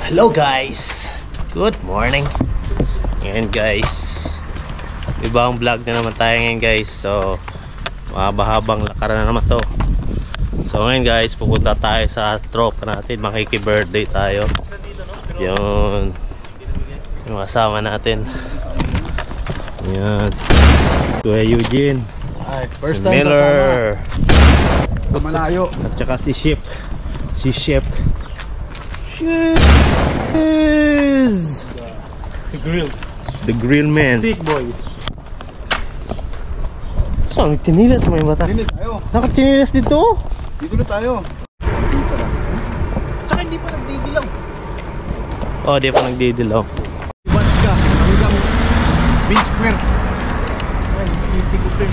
Hello guys, good morning. Ngayon guys, ibang vlog na naman tayo ngayon guys. So mahaba-habang lakaran na naman to. So ngayon guys, pupunta tayo sa tropa natin. Makiki-birthday tayo. Yun, yung kasama natin. Yan, Kuya Eugene, first si time Miller, Malayo. at saka si Chef. Si Chef The grill man. Stick boy. So, may tinilas mo yung bata. Dito tayo. Nakatinilas dito. Dito na tayo. Tsaka hindi pa nagdidilaw. Oh, di pa nagdidilaw. Bats ka. Hanggang Bean Square. Ay, ikot-ikot.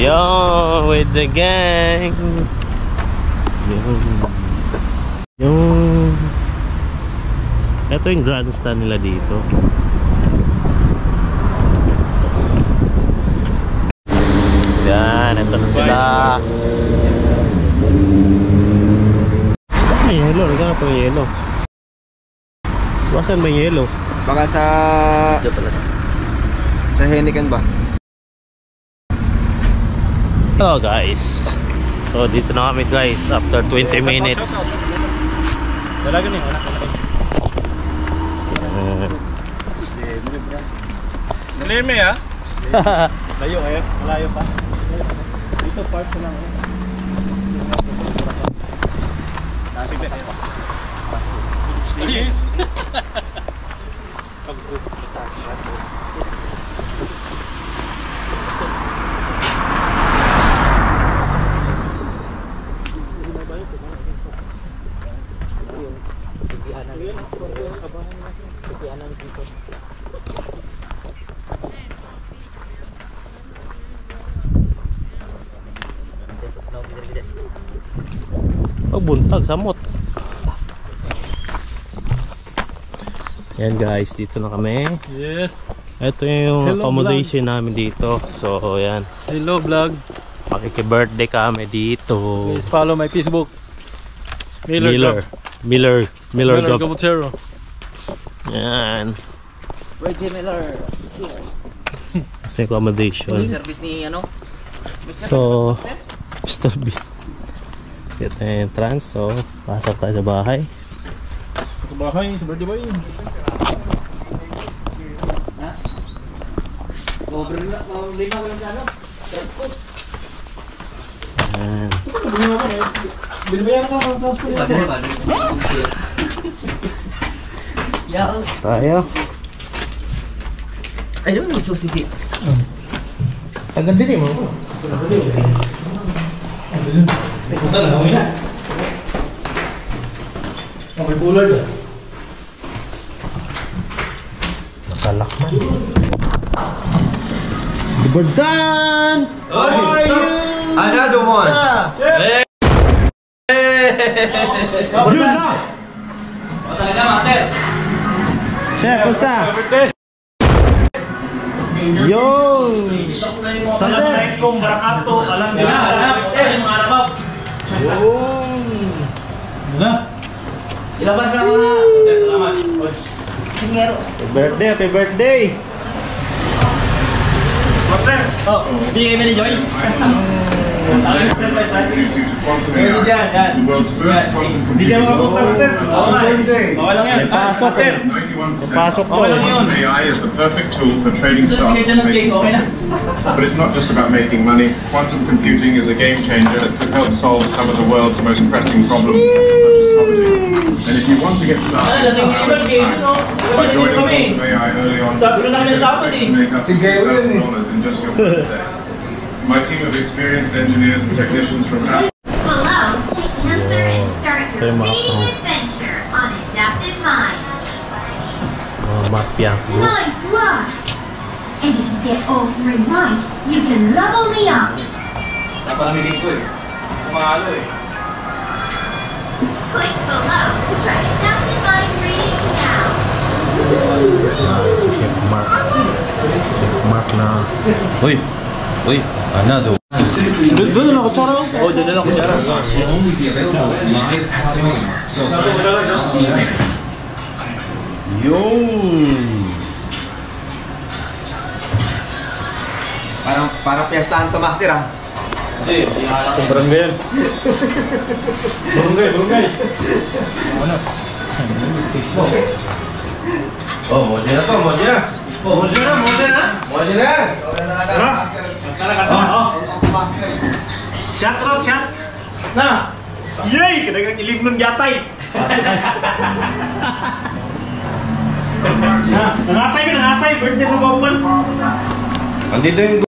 Yo, with the gang. Yung ito yung grandstand nila dito. Yan, ito na sila. May yellow, nagkakap yung yellow. Wasan may yellow? Baka sa Heineken ba? Hello guys. So dito na kami guys after 20 minutes. Dalaga ni anak. Slim eh ha? Layo eh, malayo pa. Dito park ko lang eh. Sige. Yes. Buntag samot. Yan guys, dito na kami. Yes. Ito yung Hello, accommodation namin dito. So yan, Hello vlog. makiki-birthday kami dito. Please follow my Facebook. Miller Gabuchero. Yan, Reggie Miller. ito yung accommodation. Service ni ano? So Mr. Beast, ito yung entrance. So pasok tayo sa bahay. Sa bahay, sa birthday boy. Lima ko lang ano? Yan. Binabayan ka ng transport. Tayo. Ay, di ba nagsusisi? Agad din mo. Punta na, kami na. May puller na. Nakalakman. We're done! Another one! Yun na! Talaga, mater. Chef, basta? Yung! Salam alaikum, barakato, alam nila. Mga alabab. Na? Ilabas na mga Salamat. singero. Happy birthday! Master! Oh, hindi kayo mani-joy? Hindi siya makapunta, Master. Okay lang yan. Pasok eh. Pasok to. AI is the perfect tool for trading stocks. Okay na. But it's not just about making money. Quantum computing is a game changer that could help solve some of the world's most pressing problems, such as poverty. And if you want to get started by joining Quantum AI early on, you can make up to $2,000 in just your first day. My team of experienced engineers and technicians from Apple. Below, take cancer and start your feeding adventure on Adaptive Mind. Mafia. Nice luck! And if you get all 3 right, you can level me up. Napalamitin ko eh. Kumahalo eh. Click below to try Adaptive Mind reading now. Si Chef Mark. Chef Mark na. Uy! Uy! Another one. Doon na ako, Charo. Oh, doon na ako, Charo. Yun. Parang piestahan to, Master, ah. Sobrang ganyan. Barangay. Oh, moja na to, moja. Moja na. Shot, Rod, shot. Na. Yay! Kadagang ilim nun yatay. Nangasay. Birthday sa Baupan. Andito yung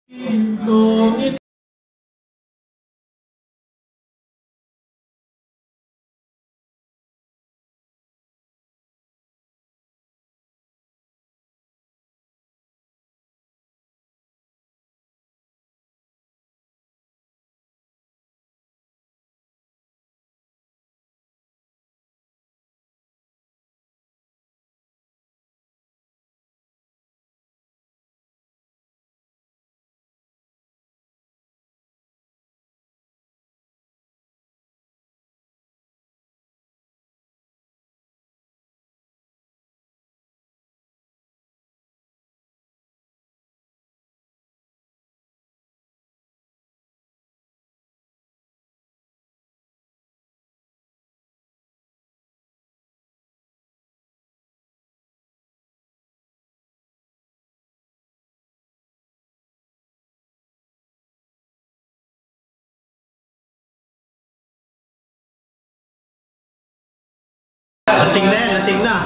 Lasing na.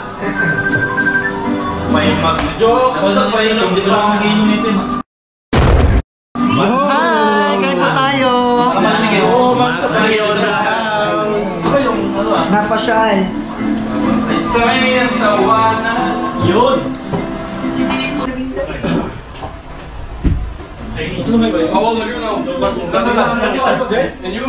May mag-joke. Sa painom, di ba lang mag-inom nito? Hi! Kain po tayo! Napasyal. Sayang tawanan. Yun. How old are you now? And you?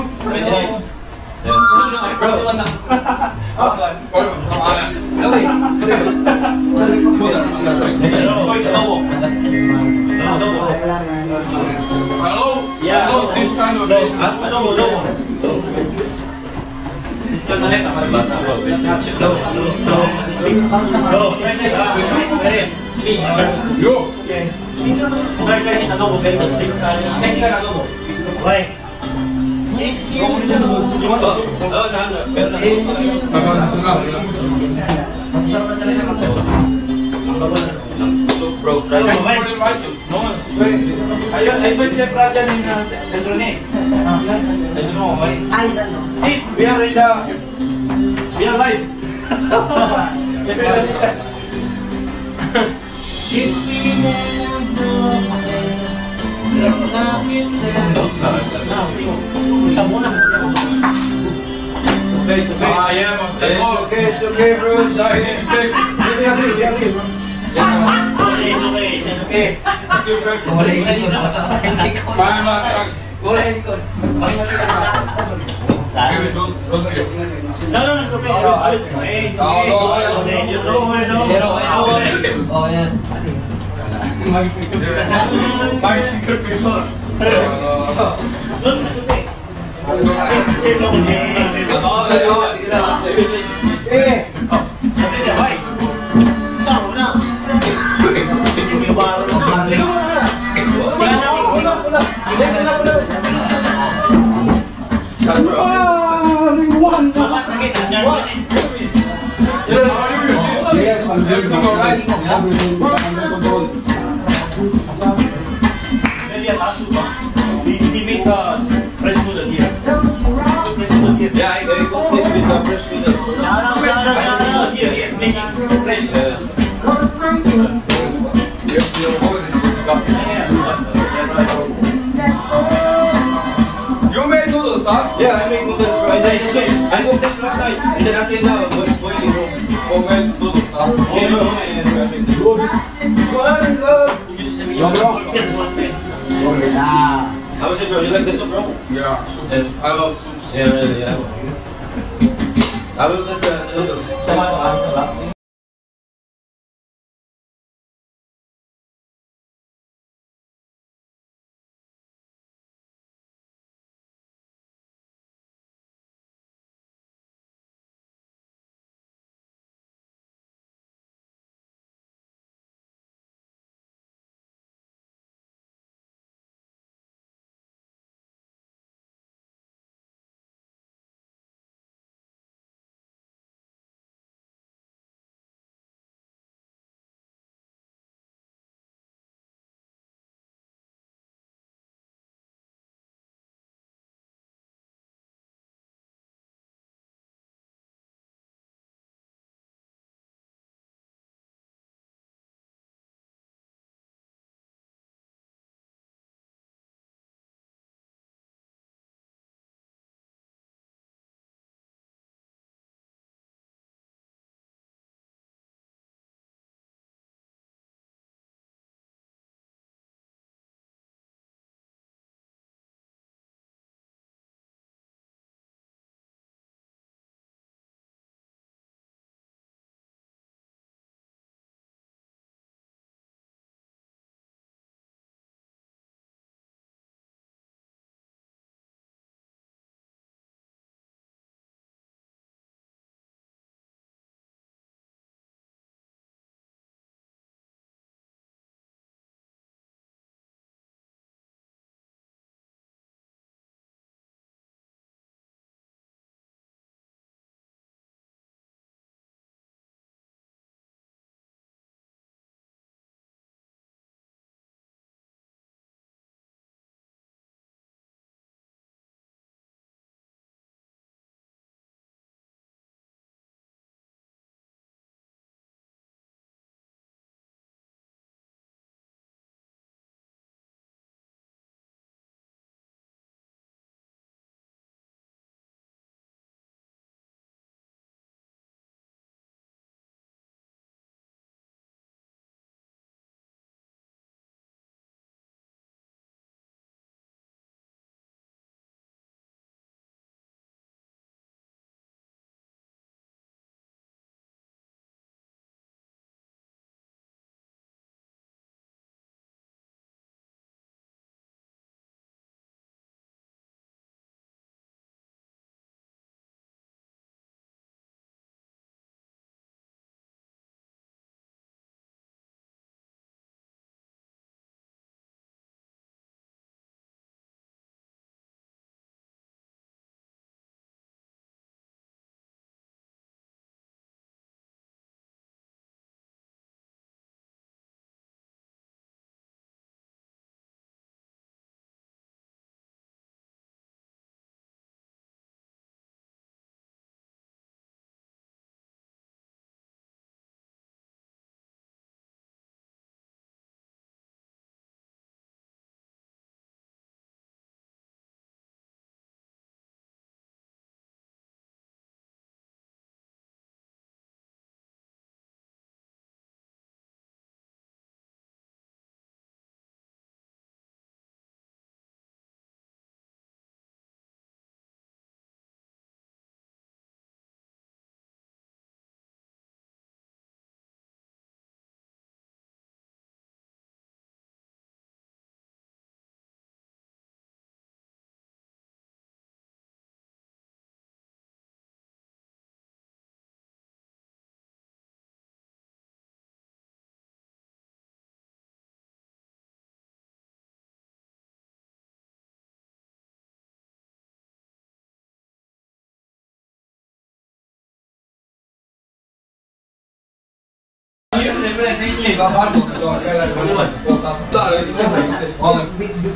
Hello? Yeah. Hello, this kind of Yo! I put separate in Androne. I don't know why. Ayos ano? See, we are live. Ah, yeah, it's okay, bro. It's okay. No, it's okay. Oh, yan. Yes, I'm doing all right. He made fresh noodle here. Yeah, I cook this with the fresh noodles. Shout out, here, making fresh. You made noodles, huh? Yeah, I made noodles, bro. I cooked this last night, and then until now, it's boiling, bro. Homemade noodles, huh? Yeah, bro. How was it, bro? You like this one, bro? Yeah, soup. I love soups. Yeah, really, yeah. I will just noodles.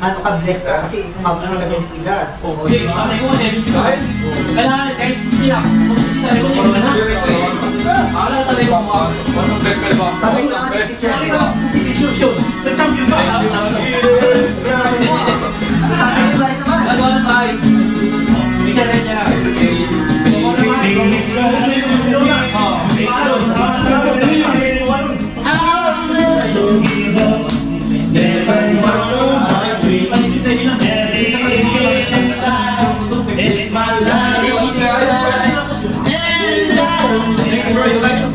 Ano ka blessed ka kasi umabot sa ganitong edad. Patay na kasi si Sir. Nag-champion ka! Tatay ba rin naman?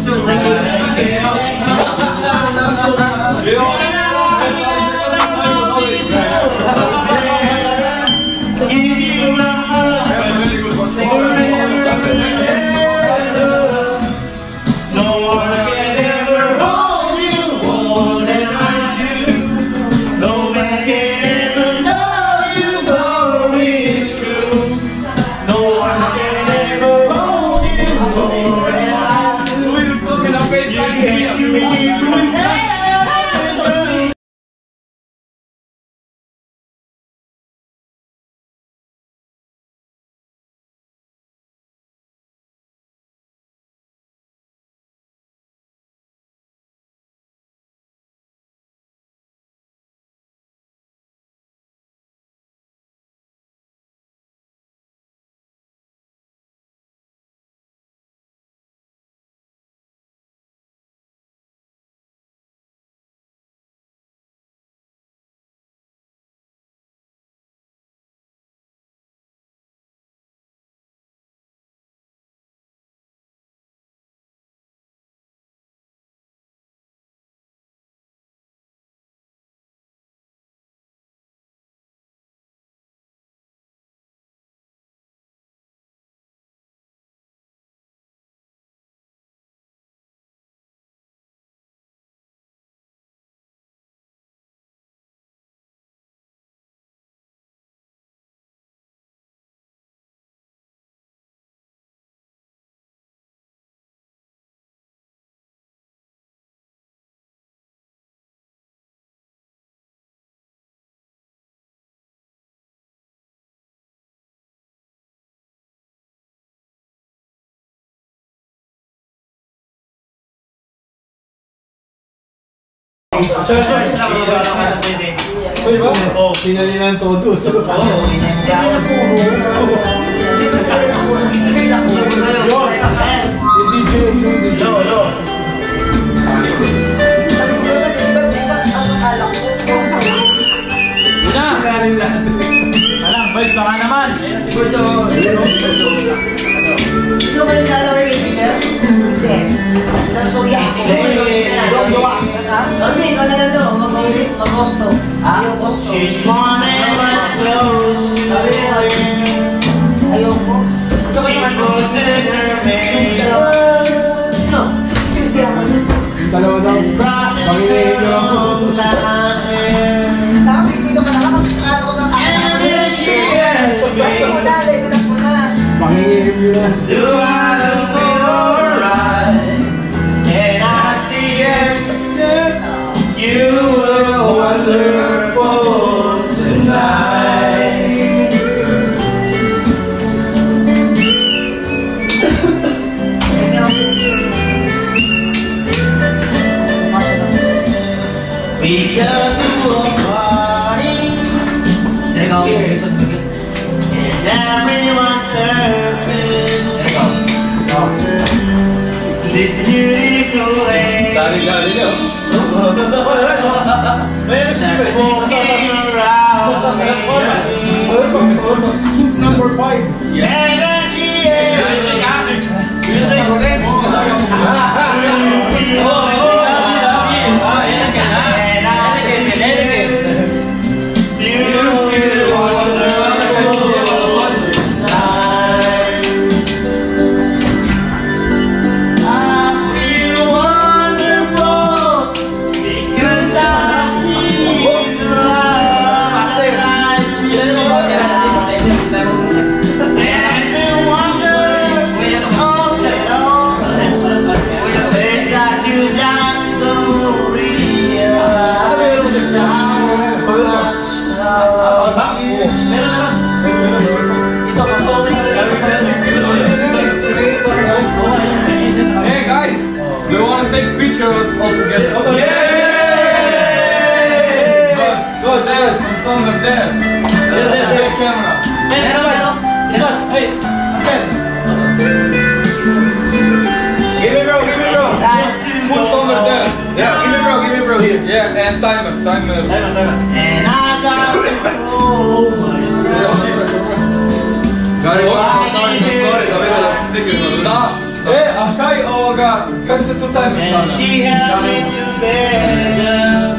Oh, pinalinan todo. Alam, boys, baka naman. Ayan si Gordo. Ito ba yung salary engineer? Hindi. Nasuya ako. Gawa. Alvin, ano na to? Mag-hosto. Ayaw hosto. Ayaw po. Gusto ko naman po. Sino? Cheers yan. Dalawa daw. Panginayin nyo ako. Nakapilipito ka na lang. Magkakala ko ng Pwede mo na. Level up mo na. Panginayin nyo na. Do I look for right? And I see yes, yes, you were wonderful tonight. We go to a party, and everyone turns to this beautiful lady that's walking around me. Number 5. And then she and Hey guys, do you want to take a picture all together? But there's some songs up there. There's camera. Hey, give me bro. Put song up there. Yeah, give me bro here. Yeah, and timer. And I got Hey, Akai Oga, как se two timers? and she held me together.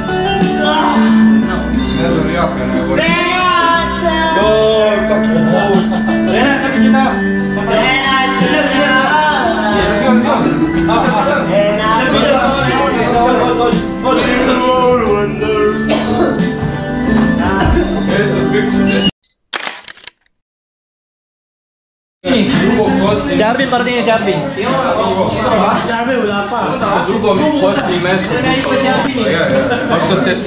Then I tell then I took her. There's a picture. Si Arvin, parating yung si Arvin. Sabi, wala pa. Drugo mi posti mesto. Basta set.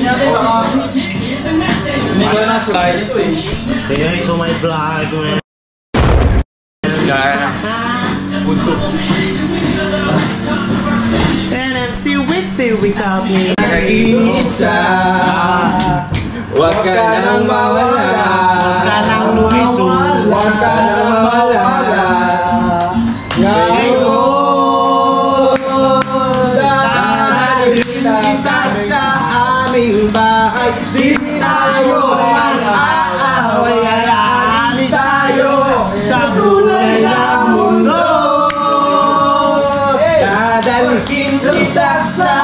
Hindi ko na slide ito eh. Sige, ito may vlog. And I'm still without me. Nag-iisa, huwag ka nang mawala. Huwag ka nang lumisod. Huwag ka nang mawala. Ngayon, dadalhin kita sa aming bahay. Di tayo mag-aaway, aalis tayo sa tunay na mundo. Dadalhin kita sa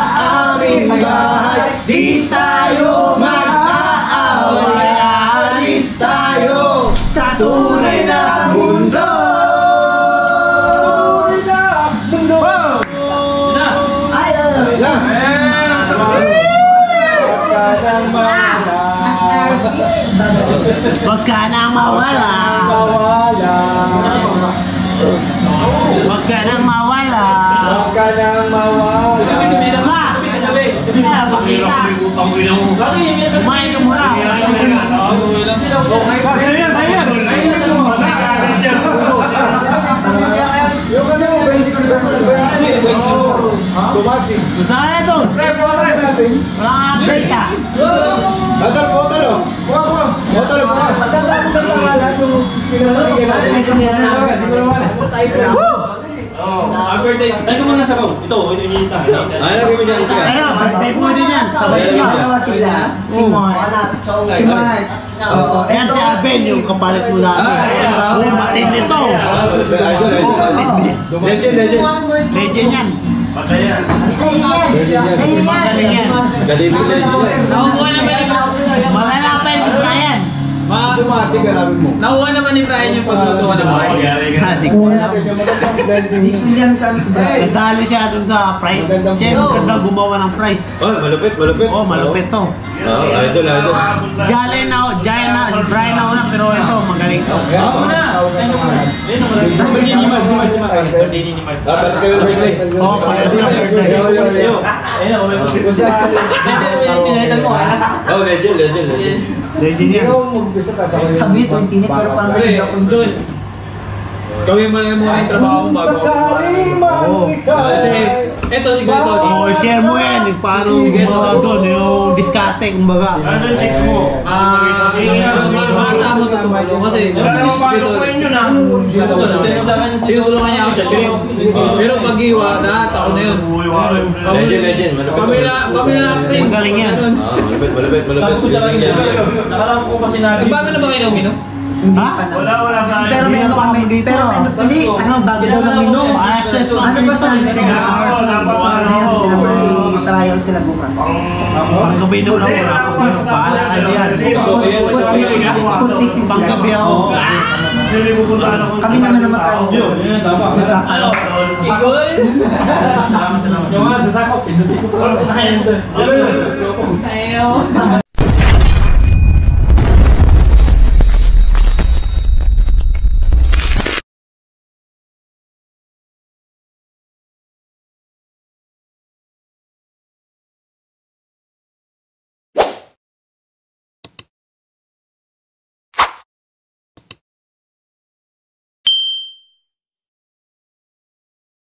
aming bahay. Di tayo mag-aaway, aalis tayo sa tunay na mundo. Huwag ka nang mawala. Huwag ka nang mawala. Huwag ka nang mawala. Pakita. Kumain ka muna. Gusto ka na doon? Walang update ka. Botol. Saan tayo ng pangalan yung pinamigay natin? Advertise. Ay, ko muna sa ito yung Ano lagay mo dyan isa? Ayun, birthday po din yan. Sabay nyo. Si Mart. Ayan si Abel, yung kapalit mo natin. Matindi to. Legend yan. Magaling yan. Malalapay mo na yan. Nakuha naman ni Brian yung pagluto ng mais. Nadali siya dun sa price. Siya yung maganda gumawa ng price. Oh, malupit. Oh, malupit to. Idol. Jalen na, si Brian na una, pero ito, magaling to. Paras kayo ng birthday. Oh, parehas na birthday. Oh, legend. Legend yan. Sabi, 20 pero parang nag-Japon doon. Gawin mo na yung mga trabaho mo bago. Ito si Gato. Oh, share mo yan. Yung paano gumawa doon, yung diskarte, kumbaga. Nasaan chicks mo? Makasama ko tumulong kasi tinutulungan niya ako siya. Pero pag-iwa, lahat ako na yun. Legend. Kami na Magaling yan. Malupit. nakarang ko pa sinabi. Bago na ba kayo uminom? Ha? Wala sa Pero may ano kami dito. Pero may ano, hindi, bago daw kami no. Ano ba sa trial sila bukas. Panggabi na lang ako. Bahala ka diyan. Panggabi ako. Kami naman naman tayo. Igol? Yung nga, sa takot. Pindutin ko pa. Ayaw.